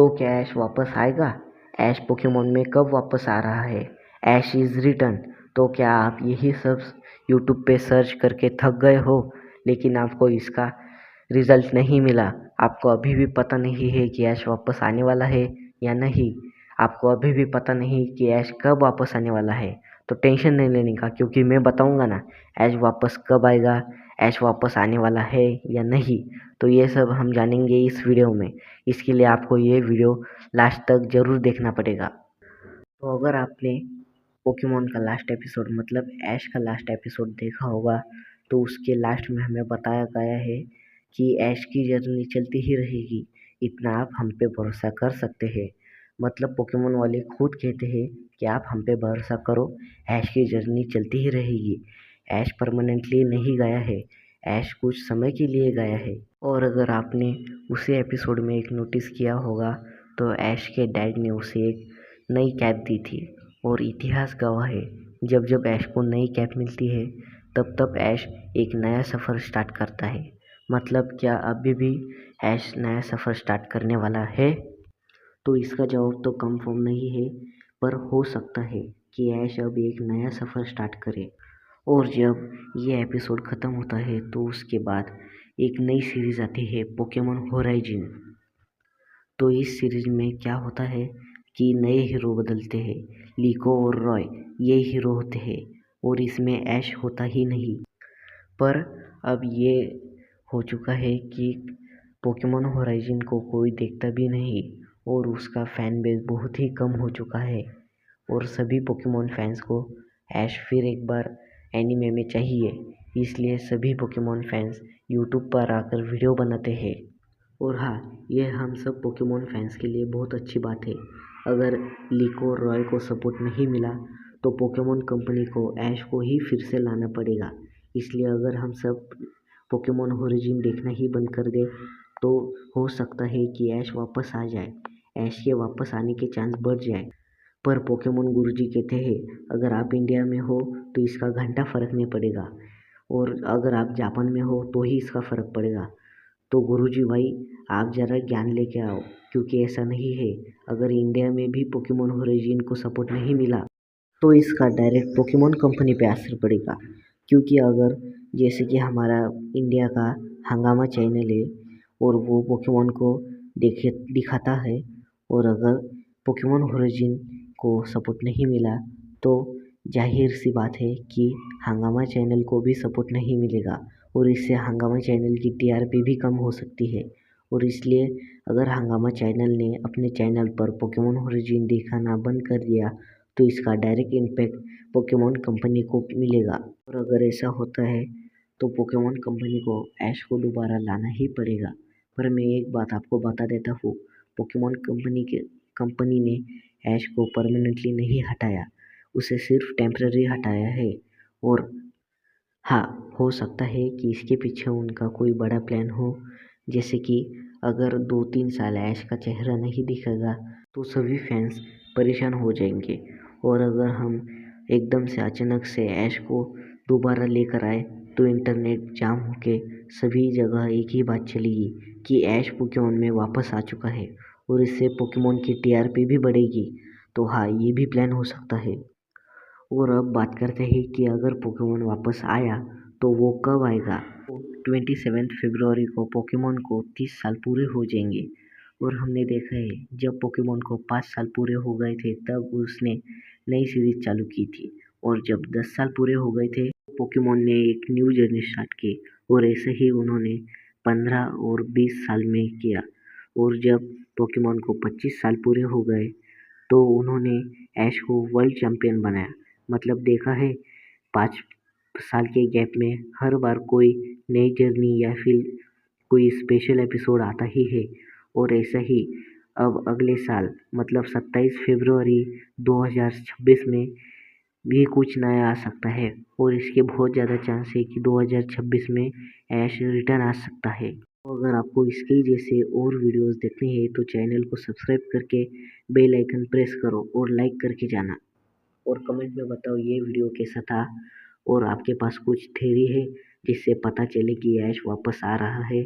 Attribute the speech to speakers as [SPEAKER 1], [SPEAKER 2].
[SPEAKER 1] तो क्या ऐश वापस आएगा? ऐश पोकेमोन में कब वापस आ रहा है? ऐश इज़ रिटर्न। तो क्या आप यही सब यूट्यूब पे सर्च करके थक गए हो, लेकिन आपको इसका रिजल्ट नहीं मिला? आपको अभी भी पता नहीं है कि ऐश वापस आने वाला है या नहीं? आपको अभी भी पता नहीं कि ऐश कब वापस आने वाला है? तो टेंशन नहीं लेने का, क्योंकि मैं बताऊंगा ना ऐश वापस कब आएगा, ऐश वापस आने वाला है या नहीं। तो ये सब हम जानेंगे इस वीडियो में। इसके लिए आपको ये वीडियो लास्ट तक ज़रूर देखना पड़ेगा। तो अगर आपने पोकेमोन का लास्ट एपिसोड मतलब ऐश का लास्ट एपिसोड देखा होगा, तो उसके लास्ट में हमें बताया गया है कि ऐश की जर्नी चलती ही रहेगी। इतना आप हम पे भरोसा कर सकते हैं। मतलब पोकेमोन वाले खुद कहते हैं कि आप हम पे भरोसा करो, ऐश की जर्नी चलती ही रहेगी। ऐश परमानेंटली नहीं गया है, ऐश कुछ समय के लिए गया है। और अगर आपने उसी एपिसोड में एक नोटिस किया होगा, तो ऐश के डैड ने उसे एक नई कैप दी थी। और इतिहास गवाह है, जब जब ऐश को नई कैप मिलती है, तब तब ऐश एक नया सफ़र स्टार्ट करता है। मतलब क्या अभी भी ऐश नया सफ़र स्टार्ट करने वाला है? तो इसका जवाब तो कंफर्म नहीं है, पर हो सकता है कि ऐश अब एक नया सफ़र स्टार्ट करे। और जब ये एपिसोड ख़त्म होता है, तो उसके बाद एक नई सीरीज़ आती है, पोकेमोन होराइजिन। तो इस सीरीज में क्या होता है कि नए हीरो बदलते हैं। लिको और रॉय ये हीरो होते हैं, और इसमें ऐश होता ही नहीं। पर अब ये हो चुका है कि पोकेमोन होराइजिन को कोई देखता भी नहीं, और उसका फैन बेस बहुत ही कम हो चुका है। और सभी पोकेमोन फैंस को ऐश फिर एक बार एनीमे में चाहिए, इसलिए सभी पोकेमोन फैंस यूट्यूब पर आकर वीडियो बनाते हैं। और हाँ, ये हम सब पोकेमोन फैंस के लिए बहुत अच्छी बात है। अगर लिको और रॉय को सपोर्ट नहीं मिला, तो पोकेमोन कंपनी को ऐश को ही फिर से लाना पड़ेगा। इसलिए अगर हम सब पोकेमोन ओरिजिन देखना ही बंद कर दें, तो हो सकता है कि ऐश वापस आ जाए, ऐश के वापस आने के चांस बढ़ जाए। पर पोकेमोन गुरुजी कहते हैं, अगर आप इंडिया में हो तो इसका घंटा फ़र्क नहीं पड़ेगा, और अगर आप जापान में हो तो ही इसका फ़र्क पड़ेगा। तो गुरुजी भाई, आप ज़रा ज्ञान लेके आओ, क्योंकि ऐसा नहीं है। अगर इंडिया में भी पोकेमोन ओरिजिन को सपोर्ट नहीं मिला, तो इसका डायरेक्ट पोकेमोन कंपनी पे असर पड़ेगा। क्योंकि अगर जैसे कि हमारा इंडिया का हंगामा चैनल है, और वो पोकेमोन को देखे दिखाता है, और अगर पोकेमोन ओरिजिन को सपोर्ट नहीं मिला, तो जाहिर सी बात है कि हंगामा चैनल को भी सपोर्ट नहीं मिलेगा, और इससे हंगामा चैनल की टीआरपी भी कम हो सकती है। और इसलिए अगर हंगामा चैनल ने अपने चैनल पर पोकेमोन ओरिजिन दिखाना बंद कर दिया, तो इसका डायरेक्ट इम्पैक्ट पोकेमोन कंपनी को मिलेगा। और अगर ऐसा होता है, तो पोकेमोन कंपनी को ऐश को दोबारा लाना ही पड़ेगा। पर मैं एक बात आपको बता देता हूँ, पोकेमोन कंपनी ने ऐश को परमानेंटली नहीं हटाया, उसे सिर्फ टेम्पररी हटाया है। और हाँ, हो सकता है कि इसके पीछे उनका कोई बड़ा प्लान हो, जैसे कि अगर 2-3 साल ऐश का चेहरा नहीं दिखेगा, तो सभी फैंस परेशान हो जाएंगे। और अगर हम एकदम से अचानक से ऐश को दोबारा लेकर आए, तो इंटरनेट जाम होके सभी जगह एक ही बात चलेगी कि ऐश पोकेमोन में वापस आ चुका है, और इससे पोकेमोन की टीआरपी भी बढ़ेगी। तो हाँ, ये भी प्लान हो सकता है। और अब बात करते हैं कि अगर पोकेमोन वापस आया, तो वो कब आएगा। तो 27 फरवरी को पोकेमोन को 30 साल पूरे हो जाएंगे। और हमने देखा है, जब पोकेमोन को 5 साल पूरे हो गए थे, तब उसने नई सीरीज चालू की थी। और जब 10 साल पूरे हो गए थे, पोकेमोन ने एक न्यू जर्नी स्टार्ट की। और ऐसे ही उन्होंने 15 और 20 साल में किया। और जब पोकेमोन को 25 साल पूरे हो गए, तो उन्होंने ऐश को वर्ल्ड चैम्पियन बनाया। मतलब देखा है, 5 साल के गैप में हर बार कोई नई जर्नी या फिर कोई स्पेशल एपिसोड आता ही है। और ऐसा ही अब अगले साल मतलब 27 फरवरी 2026 में भी कुछ नया आ सकता है, और इसके बहुत ज़्यादा चांस है कि 2026 में ऐश रिटर्न आ सकता है। तो अगर आपको इसके जैसे और वीडियोस देखने हैं, तो चैनल को सब्सक्राइब करके बेल आइकन प्रेस करो और लाइक करके जाना। और कमेंट में बताओ ये वीडियो कैसा था, और आपके पास कुछ थ्योरी है जिससे पता चले कि ऐश वापस आ रहा है।